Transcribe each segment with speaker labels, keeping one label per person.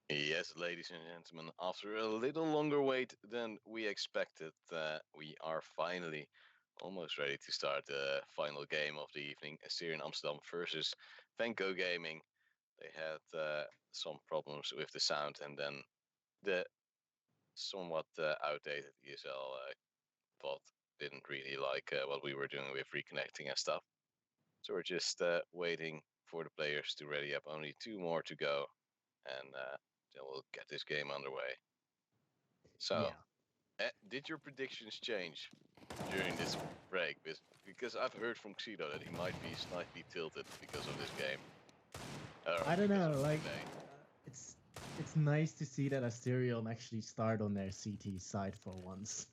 Speaker 1: Yes, ladies and gentlemen, after a little longer wait than we expected, we are finally almost ready to start the final game of the evening, Asterion Amsterdam versus Venko Gaming. They had some problems with the sound, and then the somewhat outdated ESL bot didn't really like what we were doing with reconnecting and stuff. So we're just waiting for the players to ready up. Only two more to go, and then we'll get this game underway. So, did your predictions change during this break? Because I've heard from Xido that he might be slightly tilted because of this game.
Speaker 2: I don't know, like it's nice to see that Asterion actually start on their CT side for once.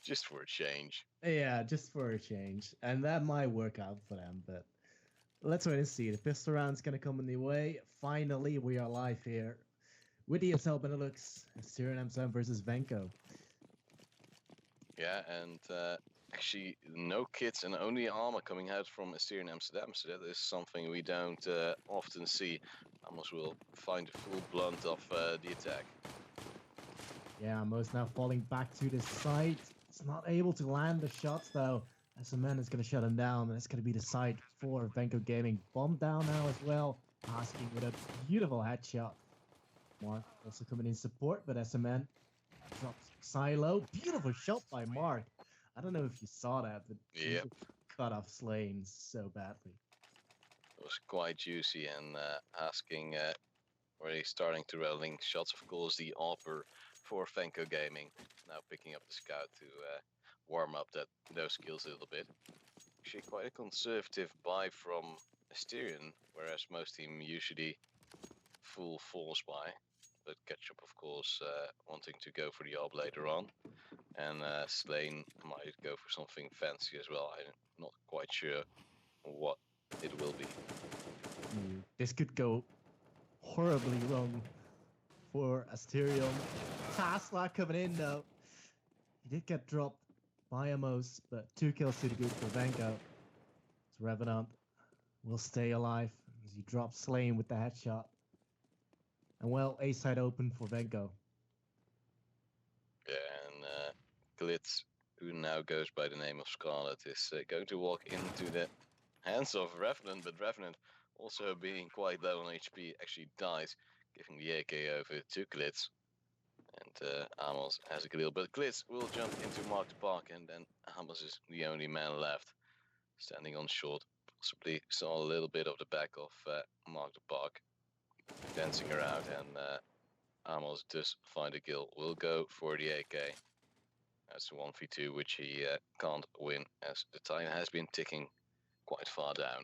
Speaker 1: Just for a change.
Speaker 2: Yeah, just for a change. And that might work out for them, but let's wait and see. The pistol round's gonna come in the way. Finally, we are live here with ESL Benelux, Asterion Amsterdam versus Venko.
Speaker 1: Yeah, and actually no kits and only armor coming out from Asterion Amsterdam, so that is something we don't often see. Amos will find the full blunt of the attack.
Speaker 2: Yeah, Mo's now falling back to the side. It's not able to land the shots though. SMN is going to shut him down, and it's going to be the side for Venko Gaming. Bomb down now as well. Asking with a beautiful headshot. Mark also coming in support, but SMN drops Silo. Beautiful shot by Mark. I don't know if you saw that, but he cut off Slane so badly.
Speaker 1: It was quite juicy, and asking already starting to rolling shots. Of course, the offer for Venko Gaming now picking up the scout to warm up those skills a little bit. Actually, quite a conservative buy from Asterion, whereas most team usually full force buy. But Ketchup, of course, wanting to go for the ob later on, and Slane might go for something fancy as well. I'm not quite sure what it will be.
Speaker 2: This could go horribly wrong for Asterion. Tasla coming in though. He did get dropped by Amos, but 2 kills to the good for Venko. It's Revenant will stay alive as he drops Slane with the headshot. And well, A side open for Venko.
Speaker 1: Yeah, and Glitz, who now goes by the name of Scarlet, is going to walk into the hands of Revenant, but Revenant, also being quite low on HP, actually dies, giving the AK over to Glitz. And Amos has a kill, but Glitz will jump into Mark the Park, and then Amos is the only man left, standing on short. Possibly saw a little bit of the back of Mark the Park, dancing around, and Amos does find a kill. Will go for the AK. That's a 1v2, which he can't win, as the time has been ticking quite far down.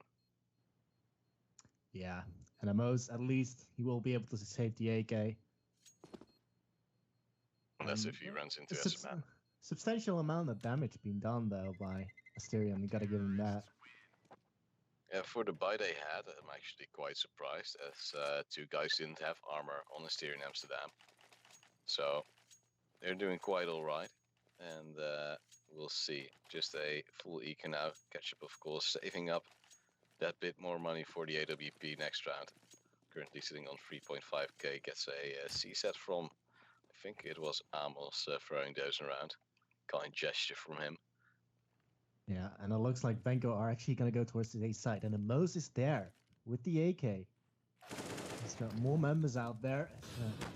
Speaker 2: Yeah, and Amos, at least he will be able to save the AK.
Speaker 1: Unless if he runs into SMN.
Speaker 2: Substantial amount of damage being done, though, by Asterion. You gotta give him that.
Speaker 1: Yeah, for the buy they had, I'm actually quite surprised, as 2 guys didn't have armor on Asterion Amsterdam. So they're doing quite alright, and we'll see. Just a full eco now. Ketchup, of course, saving up that bit more money for the AWP next round. Currently sitting on 3.5k, gets a C set from, I think it was Amos throwing those around. Kind gesture from him.
Speaker 2: Yeah, and it looks like Venko are actually going to go towards the A side, and Amos is there with the AK. He's got more members out there.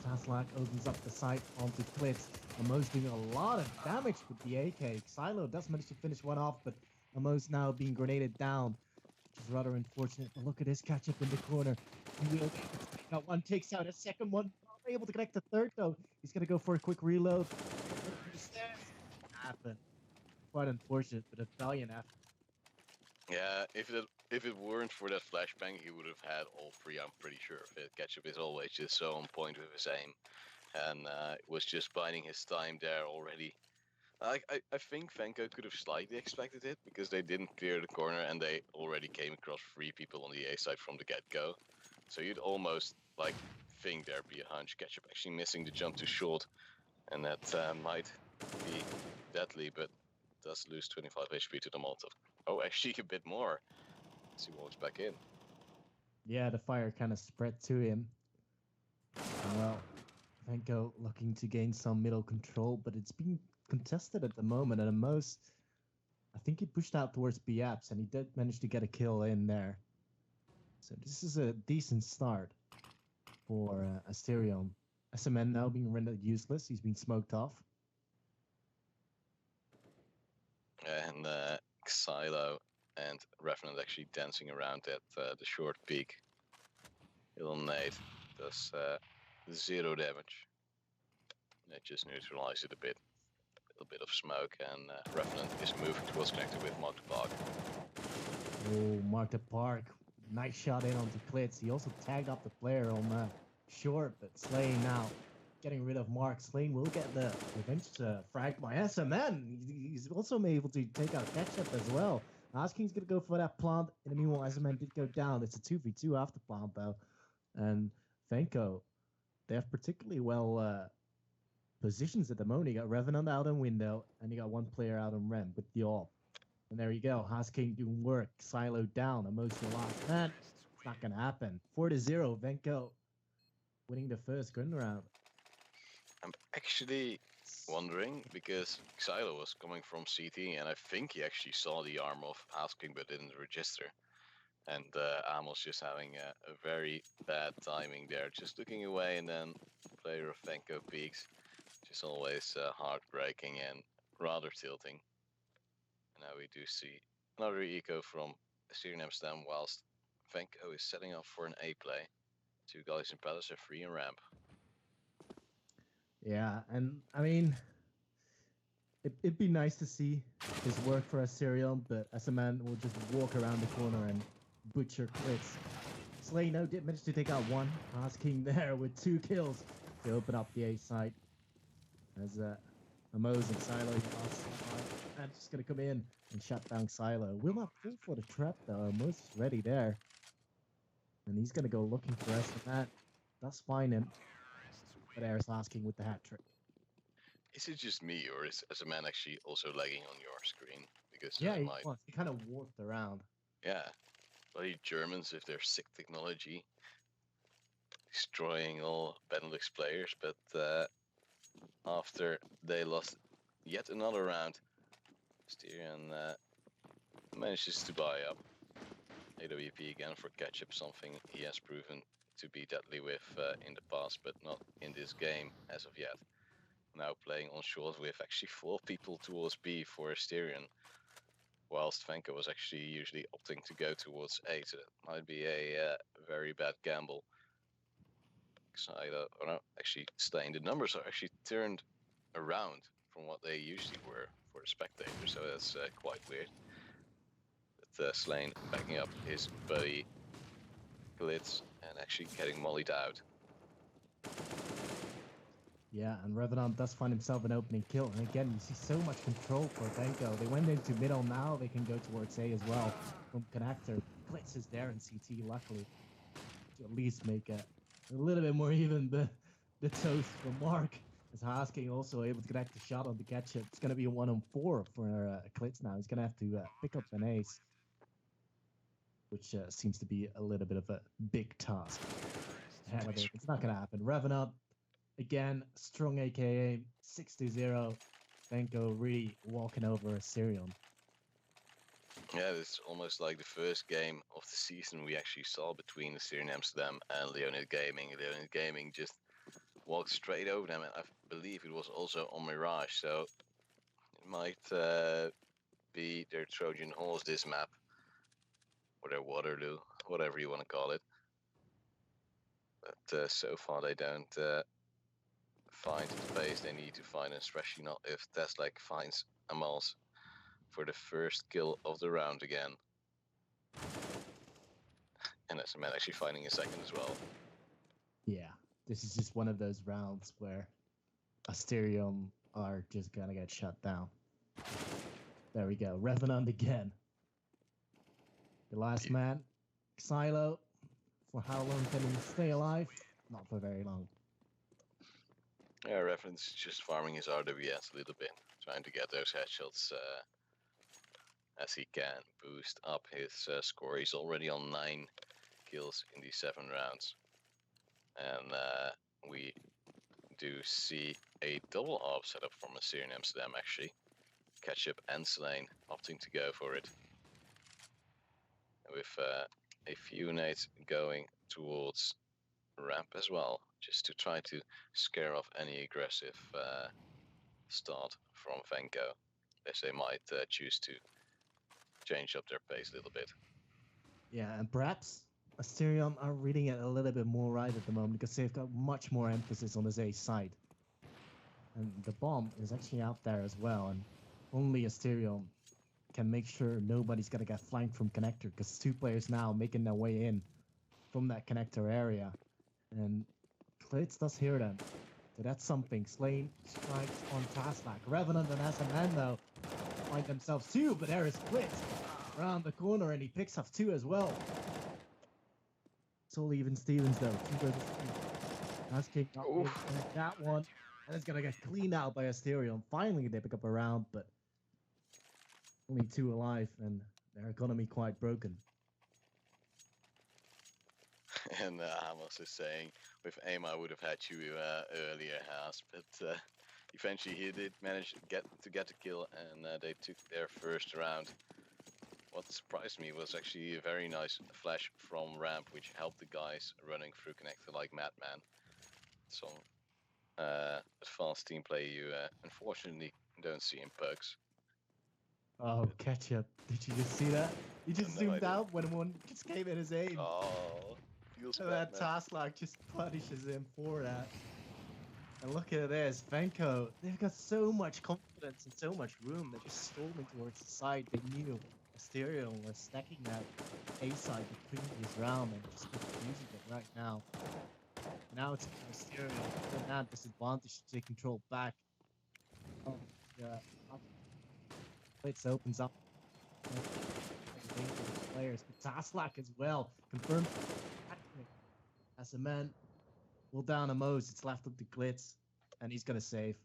Speaker 2: Taslak opens up the side onto Klitz. Amos doing a lot of damage with the AK. Silo does manage to finish one off, but Amos now being grenaded down, which is rather unfortunate. But look at his catch up in the corner. He will take out one, takes out a second one. Not able to connect the third, though. He's going to go for a quick reload. Happen. Quite unfortunate, but a valiant effort.
Speaker 1: Yeah, if it weren't for that flashbang, he would have had all 3. I'm pretty sure of it. Ketchup is always just so on point with his aim, and was just biding his time there already. I think Venko could have slightly expected it, because they didn't clear the corner and they already came across 3 people on the A side from the get-go. So you'd almost think there'd be a hunch. Ketchup actually missing the jump too short, and that might be deadly, but does lose 25 HP to the Molotov. Oh, actually a bit more. As he walks back in.
Speaker 2: Yeah, the fire kind of spread to him. Well, Venko looking to gain some middle control, but it's being contested at the moment. And at most, I think he pushed out towards B-Apps, and he did manage to get a kill in there. So this is a decent start for Asterion. SMN now being rendered useless. He's been smoked off.
Speaker 1: And Xylo and Revenant actually dancing around at the short peak. Little nade does 0 damage. It just neutralized it a bit. A little bit of smoke, and Revenant is moving towards connector with Mark the Park.
Speaker 2: Oh, Mark the Park. Nice shot in onto Klitz. He also tagged up the player on short, but Slane now getting rid of Mark. Slane will get the revenge frag by SMN. He's also able to take out Ketchup as well. Asking's going to go for that plant. In the meanwhile, SMN did go down. It's a 2v2 after plant, though. And Venko, they have particularly well positions at the moment. You got Revenant out on window, and you got one player out on Rem with the AWP. And there you go. Hasking doing work. Silo down. Emotional last man. It's not going to happen. 4-0. Venko winning the first gun round.
Speaker 1: I'm actually wondering, because Xylo was coming from CT, and I think he actually saw the arm of Asking but didn't register. And Amos just having a very bad timing there. Just looking away, and then player of Venko peaks. Just always heartbreaking and rather tilting. And now we do see another eco from Asterion Amsterdam, whilst Venko is setting up for an A play. 2 guys in palace, a 3 in ramp.
Speaker 2: Yeah, and I mean, it'd be nice to see his work for Asterion, but SMN will just walk around the corner and butcher Klitz. Slano did manage to take out one. Asking there with 2 kills to open up the A side. As Amos and Silo and just gonna come in and shut down Silo. Will not fall for the trap though. Amos is ready there. And he's gonna go looking for SMN. That's fine, and but Air's asking with the hat trick.
Speaker 1: Is it just me, or is SMN actually also lagging on your screen? Because
Speaker 2: Yeah, he kind of warped around.
Speaker 1: Yeah, bloody Germans with their sick technology, destroying all Benelux players. But after they lost yet another round, Asterion manages to buy up. AWP again for Ketchup, something he has proven to be deadly with in the past, but not in this game as of yet. Now playing on short with actually 4 people towards B for Asterion, whilst Venko was actually usually opting to go towards A, so that might be a very bad gamble. Actually staying. The numbers are actually turned around from what they usually were for the spectators, so that's quite weird. But Slane backing up his buddy Glitz and actually getting mollied out.
Speaker 2: Yeah, and Revenant does find himself an opening kill. And again, you see so much control for Venko. They went into middle, now they can go towards A as well from connector. Glitz is there in CT, luckily, to at least make a little bit more even the toast for Mark. As Hasking also able to connect the shot on the Ketchup. It's going to be a 1-on-4 for Klitz now. He's going to have to pick up an ace, which seems to be a little bit of a big task ahead of it. It's not going to happen. Revenant, again, strong AKA, 6-0. Venko really walking over Asterion.
Speaker 1: Yeah, it's almost like the first game of the season we actually saw between Asterion Amsterdam and Leonid Gaming. Leonid Gaming just walked straight over them, and I believe it was also on Mirage, so it might be their Trojan horse, this map, or their Waterloo, whatever you want to call it. But so far they don't find the space they need to find, especially not if Teslak finds Amals for the first kill of the round again. And SMN actually finding a second as well.
Speaker 2: Yeah, this is just one of those rounds where Asterion are just gonna get shut down. There we go, Revenant again. The last man, Xylo. For how long can he stay alive? Not for very long.
Speaker 1: Yeah, Reference just farming his RWS a little bit, trying to get those headshots as he can, boost up his score. He's already on 9 kills in these 7 rounds. And we do see a double AWP setup from Asterion Amsterdam actually. Ketchup and Slane opting to go for it. With a few nades going towards ramp as well, just to try to scare off any aggressive start from Venko, as they might choose to change up their pace a little bit.
Speaker 2: Yeah, and perhaps Asterion are reading it a little bit more right at the moment because they've got much more emphasis on this A side. And the bomb is actually out there as well, and only Asterion can make sure nobody's gonna get flanked from connector because 2 players now making their way in from that connector area. And Klitz does hear them. So that's something. Slane strikes on Taslak. Revenant and SMN though find themselves 2, but there is Klitz around the corner and he picks up 2 as well. It's all even Stevens though. 2 versus 3. That's kicked up that one. And it's gonna get cleaned out by Asterion. Finally they pick up a round, but only 2 alive and their economy quite broken.
Speaker 1: And Amos is saying, with aim I would have had you earlier, Haas, but eventually he did manage to get the kill, and they took their first round. What surprised me was actually a very nice flash from ramp, which helped the guys running through connector like madman. Some advanced team play you unfortunately don't see in pugs.
Speaker 2: Oh, Ketchup. Did you just see that? He just
Speaker 1: No,
Speaker 2: zoomed out when one just came in his aim.
Speaker 1: Oh, feels
Speaker 2: And
Speaker 1: bad,
Speaker 2: that
Speaker 1: man.
Speaker 2: Taslak just punishes him for that. And look at this, Venko. They've got so much confidence and so much room. They're just storming towards the side. They knew Asterion was stacking that A side the previous round and just using it right now. Now it's Asterion with that disadvantage to take control back. Oh, yeah. It opens up players, but Taslak as well confirmed as a man. Well, down a Mose, it's left up to Glitz, and he's gonna save.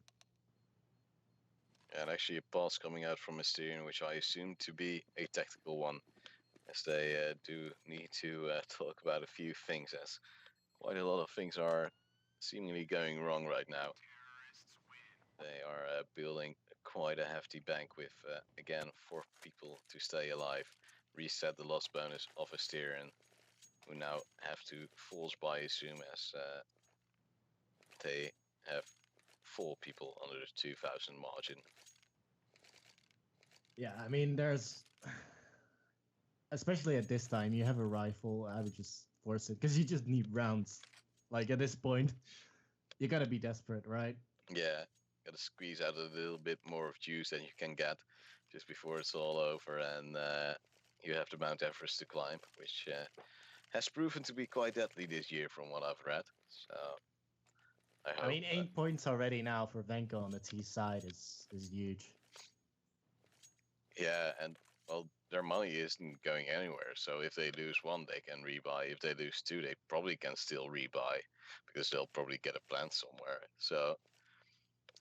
Speaker 1: And actually a pass coming out from Asterion, which I assume to be a tactical one, as they do need to talk about a few things, as quite a lot of things are seemingly going wrong right now. They are building quite a hefty bank with, again, 4 people to stay alive, reset the loss bonus of Asterion, who now have to falls by assume as they have 4 people under the 2,000 margin.
Speaker 2: Yeah, I mean, there's... Especially at this time, you have a rifle, I would just force it, because you just need rounds. Like, at this point, you gotta be desperate, right?
Speaker 1: Yeah, gotta squeeze out a little bit more of juice than you can get just before it's all over, and you have the Mount Everest to climb, which has proven to be quite deadly this year from what I've read. So I
Speaker 2: mean, 8 points already now for Venko on the T side is huge.
Speaker 1: Yeah, and well, their money isn't going anywhere. So if they lose 1, they can rebuy. If they lose 2, they probably can still rebuy because they'll probably get a plant somewhere. So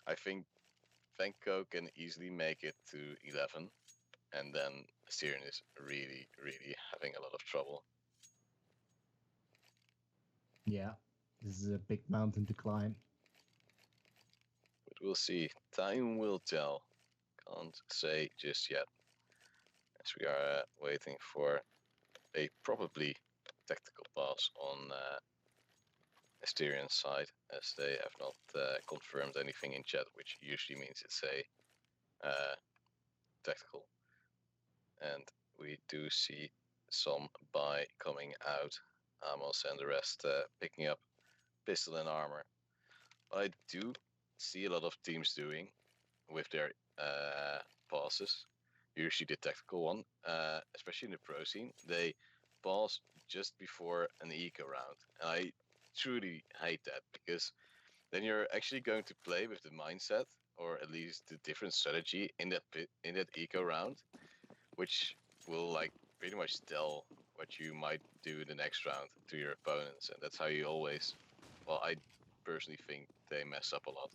Speaker 1: I think Venko can easily make it to 11, and then Asterion is really, really having a lot of trouble.
Speaker 2: Yeah, this is a big mountain to climb.
Speaker 1: But we'll see. Time will tell. Can't say just yet. As we are waiting for a probably tactical pass on Asterion's side, as they have not confirmed anything in chat, which usually means it's a tactical. And we do see some buy coming out. Amos and the rest picking up pistol and armor. What I do see a lot of teams doing with their passes, usually the tactical one, especially in the pro scene, they pass just before an eco round. And I truly hate that, because then you're actually going to play with the mindset, or at least the different strategy in that eco round, which will like pretty much tell what you might do the next round to your opponents, and that's how you always, well, I personally think they mess up a lot.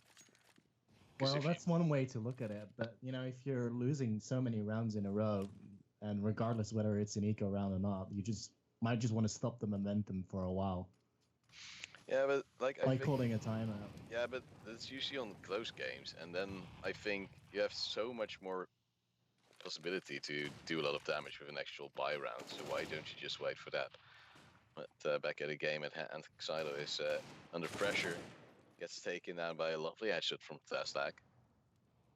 Speaker 2: Well, that's one way to look at it, but you know, if you're losing so many rounds in a row, and regardless whether it's an eco round or not, you might just want to stop the momentum for a while.
Speaker 1: Yeah, but like I
Speaker 2: By
Speaker 1: think,
Speaker 2: calling a timeout.
Speaker 1: yeah, but that's usually on close games, and then I think you have so much more possibility to do a lot of damage with an actual buy round. So why don't you just wait for that? But back at the game at hand, Xylo is under pressure, gets taken down by a lovely headshot from Taslak.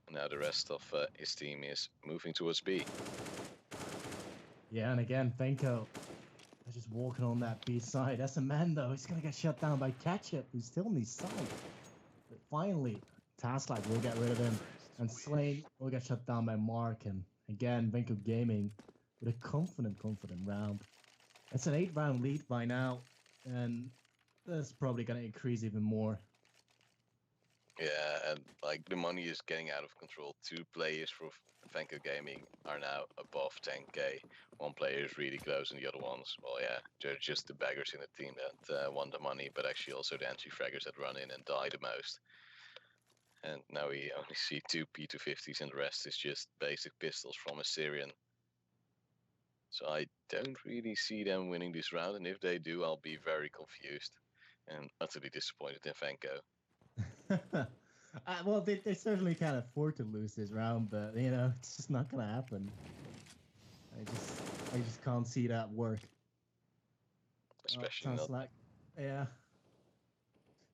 Speaker 1: And now the rest of his team is moving towards B.
Speaker 2: Yeah, and again, Venko is just walking on that B side. As a man, though, he's going to get shut down by Ketchup, who's still on his side. But finally, Taslak will get rid of him. And Slane will get shut down by Mark. And again, Venko Gaming with a confident round. It's an 8-round lead by now. And that's probably going to increase even more.
Speaker 1: Yeah, and like the money is getting out of control. 2 players for Venko Gaming are now above 10k. 1 player is really close, and the other ones, well, yeah, they're just the beggars in the team that want the money, but actually also the anti-fraggers that run in and die the most. And now we only see 2 P250s, and the rest is just basic pistols from Asterion. So I don't really see them winning this round, and if they do, I'll be very confused and utterly disappointed in Venko.
Speaker 2: Well, they certainly can't afford to lose this round, but you know it's just not gonna happen. I just can't see that work.
Speaker 1: Especially
Speaker 2: sounds
Speaker 1: not.
Speaker 2: like, yeah,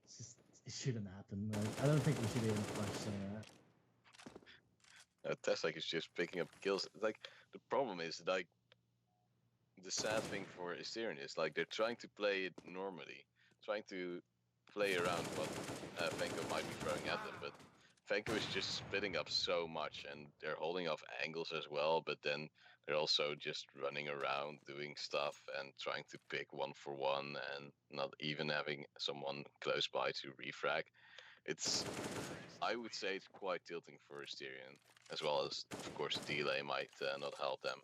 Speaker 2: it's just it shouldn't happen. I don't think we should even question that.
Speaker 1: Taslak is just picking up kills. Like the problem is like the sad thing for Asterion is like they're trying to play it normally, trying to play around what Venko might be throwing at them, but Venko is just splitting up so much, and they're holding off angles as well, but then they're also just running around doing stuff and trying to pick 1-for-1 and not even having someone close by to refrag. I would say it's quite tilting for Asterion, as well as, of course, the delay might not help them.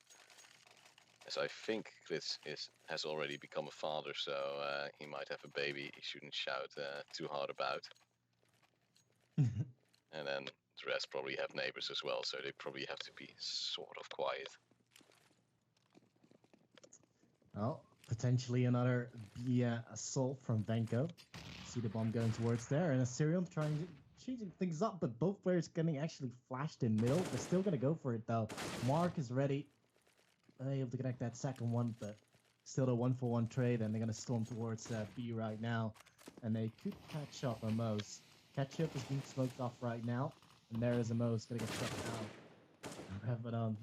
Speaker 1: As I think Chris has already become a father, so he might have a baby he shouldn't shout too hard about. And then the rest probably have neighbors as well, so they probably have to be sort of quiet.
Speaker 2: Well, potentially another B assault from Venko. See the bomb going towards there, and Asterion changing things up, but both players getting actually flashed in middle. They're still gonna go for it though. Mark is ready, able to connect that second one, but still a 1-for-1 trade, and they're gonna storm towards B right now, and they could catch up on Mo's. Ketchup is being smoked off right now, and there is a Mo's gonna get shut down. But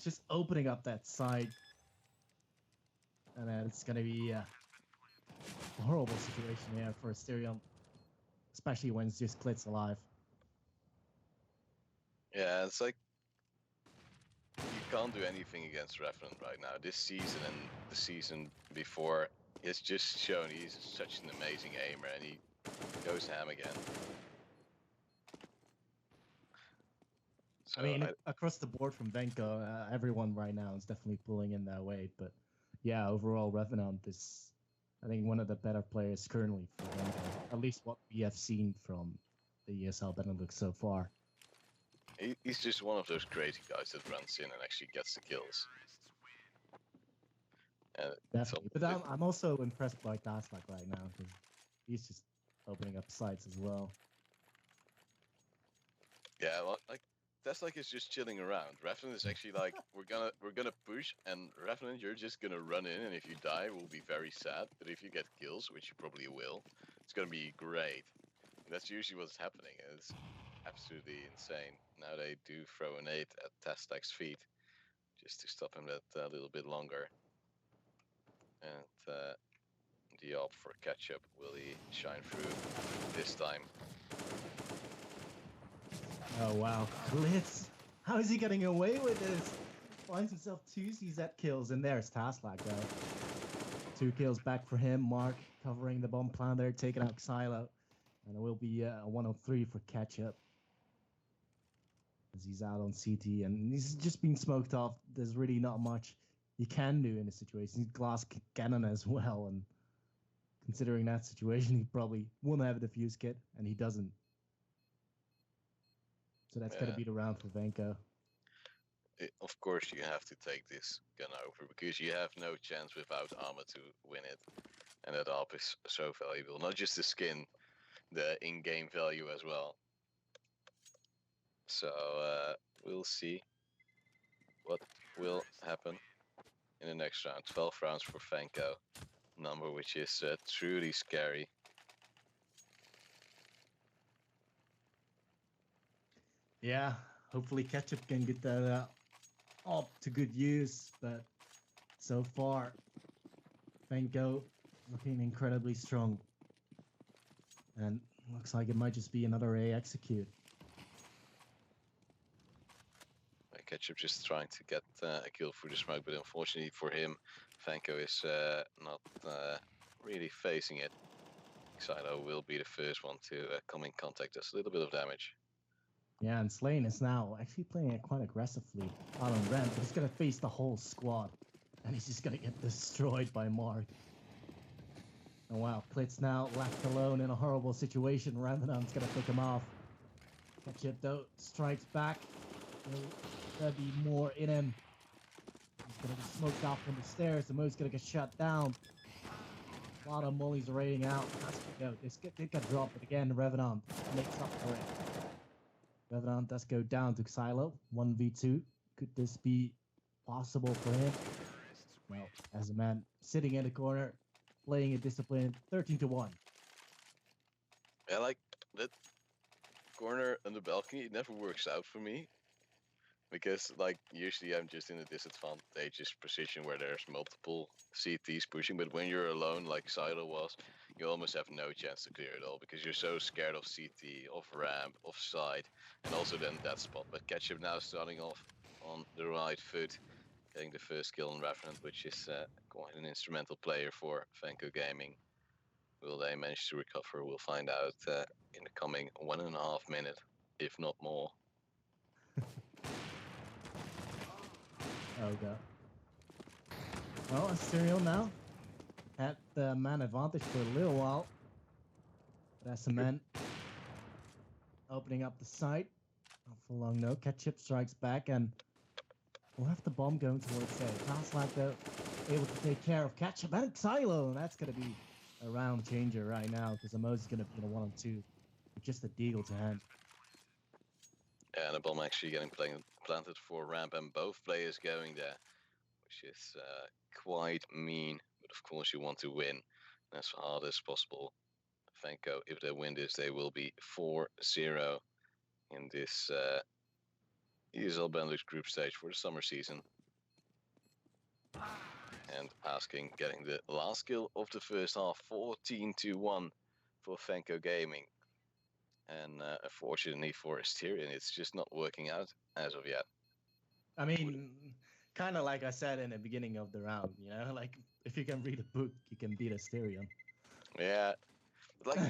Speaker 2: just opening up that side. And it's going to be a horrible situation here for Asterion, especially when it's just Klitz alive.
Speaker 1: Yeah, it's like you can't do anything against Revenant right now. This season and the season before, it's just shown he's such an amazing aimer, and he goes ham again. So
Speaker 2: I mean, across the board from Venko, everyone right now is definitely pulling in that weight. But yeah, overall, Revenant is, I think, one of the better players currently for Venko. At least what we have seen from the ESL Benelux so far.
Speaker 1: He's just one of those crazy guys that runs in and actually gets the kills.
Speaker 2: Definitely. But I'm also impressed by Taslak right now, because he's just opening up sites as well.
Speaker 1: Yeah, well, like Taslak is just chilling around. Revenant is actually like, we're gonna push, and Revenant, you're just gonna run in, and if you die, we'll be very sad. But if you get kills, which you probably will, it's gonna be great. And that's usually what's happening. And it's absolutely insane. Now they do throw an 8 at Taslak's feet, just to stop him that a little bit longer. And the op for Ketchup, will he shine through this time?
Speaker 2: Oh wow, Klitz! How is he getting away with this? Finds himself 2 CZ kills, and there's Taslak though. 2 kills back for him. Mark covering the bomb plan there, taking out Xylo. And it will be a 103 for Ketchup, as he's out on CT, and he's just been smoked off. There's really not much you can do in this situation. He's glass cannon as well, and considering that situation, he probably won't have a defuse kit, and he doesn't. So that's going to be the round for Venko.
Speaker 1: of course you have to take this gun over because you have no chance without armor to win it, and that AWP is so valuable. Not just the skin, the in-game value as well. So we'll see what will happen in the next round. 12 rounds for Venko, number which is truly scary.
Speaker 2: Yeah, hopefully Ketchup can get that up to good use, but so far, Venko looking incredibly strong. And looks like it might just be another A execute.
Speaker 1: Ketchup just trying to get a kill through the smoke, but unfortunately for him, Venko is not really facing it. Xylo will be the first one to come in contact. That's a little bit of damage.
Speaker 2: Yeah, and Slane is now actually playing it quite aggressively out on ramp, but he's going to face the whole squad. And he's just going to get destroyed by Mark. And wow, Klitz now left alone in a horrible situation. Ravenon's going to pick him off. Ketchup, though, strikes back. There'll be more in him. He's going to be smoked off from the stairs. The Mo's going to get shut down. A lot of mollies are raining out. That's go. They got dropped, but again, Revenant makes up for it. Revenant does go down to Xylo. 1v2. Could this be possible for him? Well, as a man sitting in the corner, playing it disciplined, 13-1.
Speaker 1: Yeah, like that corner on the balcony, it never works out for me. Because, like, usually I'm just in a disadvantageous position where there's multiple CTs pushing, but when you're alone, like Xylo was, you almost have no chance to clear it all, because you're so scared of CT, of ramp, of side, and also then that spot. But Ketchup now starting off on the right foot, getting the first kill on Revenant, which is quite an instrumental player for Venko Gaming. Will they manage to recover? We'll find out in the coming 1.5 minutes, if not more.
Speaker 2: Oh god. Well, Asterion now had the man advantage for a little while. But as a man opening up the site. Not for long no. Ketchup strikes back and we'll have the bomb going towards A. Taslack though able to take care of Ketchup and Xylo. That's gonna be a round changer right now because Amos is gonna be in a 1-on-2 with just a deagle to hand.
Speaker 1: Yeah, and a bomb actually getting planted for ramp, and both players going there, which is quite mean. But of course, you want to win as hard as possible. Venko, if they win this, they will be 4-0 in this ESL Benelux group stage for the summer season. And asking, getting the last kill of the first half, 14-1 for Venko Gaming. And unfortunately for Asterion, it's just not working out as of yet.
Speaker 2: I mean, kind of like I said in the beginning of the round, you know, like if you can read a book, you can beat Asterion.
Speaker 1: Yeah, but like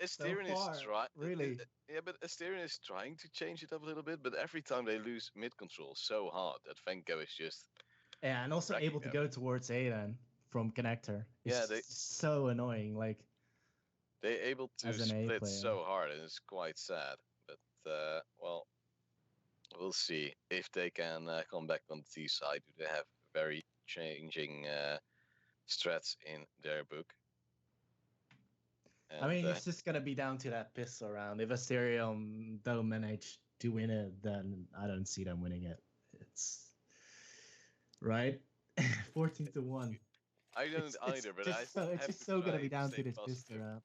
Speaker 1: Asterion
Speaker 2: so far,
Speaker 1: is trying.
Speaker 2: Really?
Speaker 1: Yeah, but Asterion is trying to change it up a little bit. But every time they lose mid control so hard that Venko is just.
Speaker 2: Yeah, and also able to go towards A then from connector. It's so annoying. Like.
Speaker 1: They're able to split so hard, and it's quite sad. But, well, we'll see if they can come back on the T side. Do they have very changing strats in their book?
Speaker 2: And, I mean, it's just going to be down to that pistol round. If Asterion don't manage to win it, then I don't see them winning it. It's... Right? 14-1.
Speaker 1: I don't either, but
Speaker 2: it's just so going to be down to this pistol round.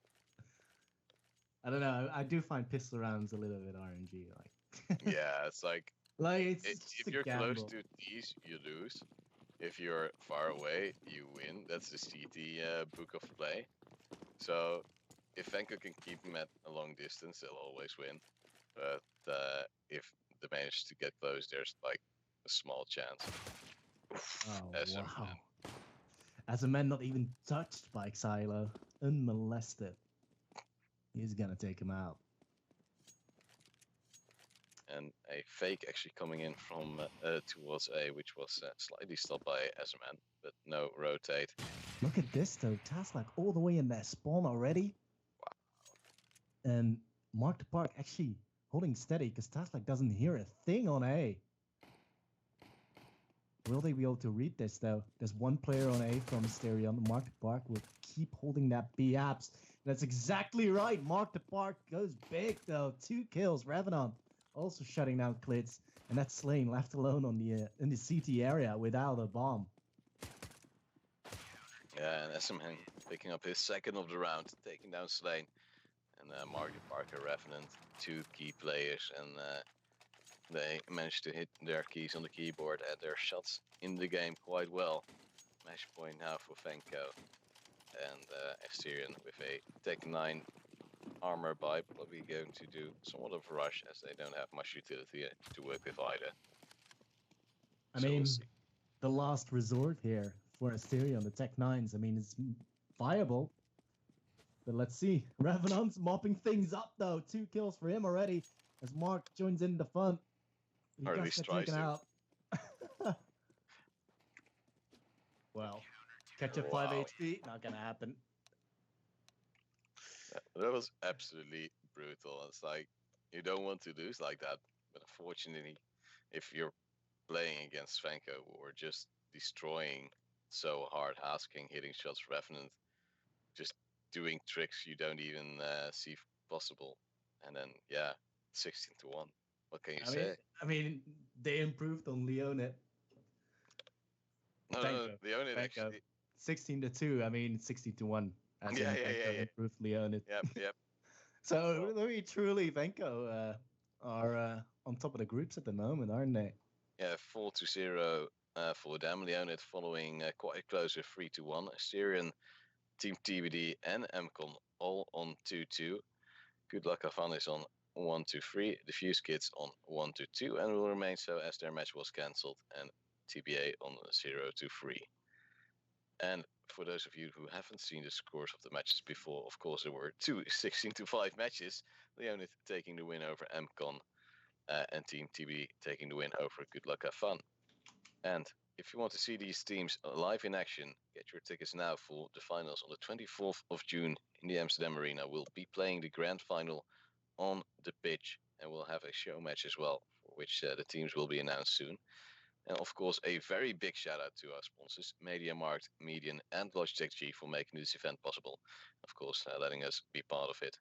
Speaker 2: I don't know. I do find pistol rounds a little bit RNG. Like,
Speaker 1: yeah, it's like
Speaker 2: it's
Speaker 1: if you're close to these, you lose. If you're far away, you win. That's the CT book of play. So if Venko can keep them at a long distance, they'll always win. But if they manage to get close, there's like a small chance.
Speaker 2: Oh, wow. As a man not even touched by Xylo, unmolested. He's gonna take him out.
Speaker 1: And a fake actually coming in from towards A, which was slightly stopped by SMN, but no rotate.
Speaker 2: Look at this though, Taslack all the way in their spawn already. Wow. And Mark the Park actually holding steady because Taslack doesn't hear a thing on A. Will they be able to read this, though? There's one player on A from Asterion. Mark the Park will keep holding that B apps. That's exactly right. Mark the Park goes big, though. 2 kills. Revenant also shutting down Klitz. And that's Slane left alone on the in the CT area without a bomb.
Speaker 1: Yeah, and SMN picking up his second of the round, taking down Slane. And Mark the Parker, Revenant, 2 key players. And they managed to hit their keys on the keyboard and their shots in the game quite well. Match point now for Venko. And Asterion with a Tech 9 armor buy, probably going to do somewhat of a rush as they don't have much utility to work with either.
Speaker 2: I mean, the last resort here for Asterion, the Tech 9s. I mean, it's viable. But let's see. Revenant's mopping things up, though. 2 kills for him already as Mark joins in the fun. He
Speaker 1: or at
Speaker 2: does
Speaker 1: least
Speaker 2: get
Speaker 1: tries
Speaker 2: taken
Speaker 1: to.
Speaker 2: out. Well, catch up 5
Speaker 1: Wow.
Speaker 2: HP, not gonna happen.
Speaker 1: That was absolutely brutal. It's like, you don't want to lose like that, but unfortunately, if you're playing against Venko or just destroying so hard, asking, hitting shots, Revenant, just doing tricks you don't even see possible, and then 16-1. What can you say?
Speaker 2: I mean, they improved on Leonid.
Speaker 1: No, Leonid actually
Speaker 2: 16-2. I mean, 16-1. As
Speaker 1: Yeah,
Speaker 2: in
Speaker 1: yeah,
Speaker 2: Venko
Speaker 1: yeah.
Speaker 2: improved Leonid.
Speaker 1: Yep.
Speaker 2: So we truly Venko are on top of the groups at the moment, aren't they?
Speaker 1: Yeah, 4-0 for them. Leonid following quite close with 3-1. Asterion, Team TBD, and MCON all on 2-2. Good Luck Avan is on 1-3. The Fuse Kids on 1-2, and will remain so as their match was cancelled, and TBA on 0-3. And for those of you who haven't seen the scores of the matches before, of course there were 2 16-5 matches. Leonid taking the win over MCON, and Team TB taking the win over Good Luck Have Fun. And if you want to see these teams live in action, get your tickets now for the finals on the 24th of June in the Amsterdam Arena. We'll be playing the grand final on the pitch, and we'll have a show match as well, for which the teams will be announced soon. And of course, a very big shout out to our sponsors, MediaMarkt, Median, and Logitech G for making this event possible. Of course, letting us be part of it.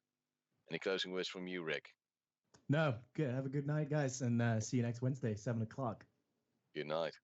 Speaker 1: Any closing words from you, Rick?
Speaker 2: No, good. Have a good night, guys, and see you next Wednesday, 7 o'clock.
Speaker 1: Good night.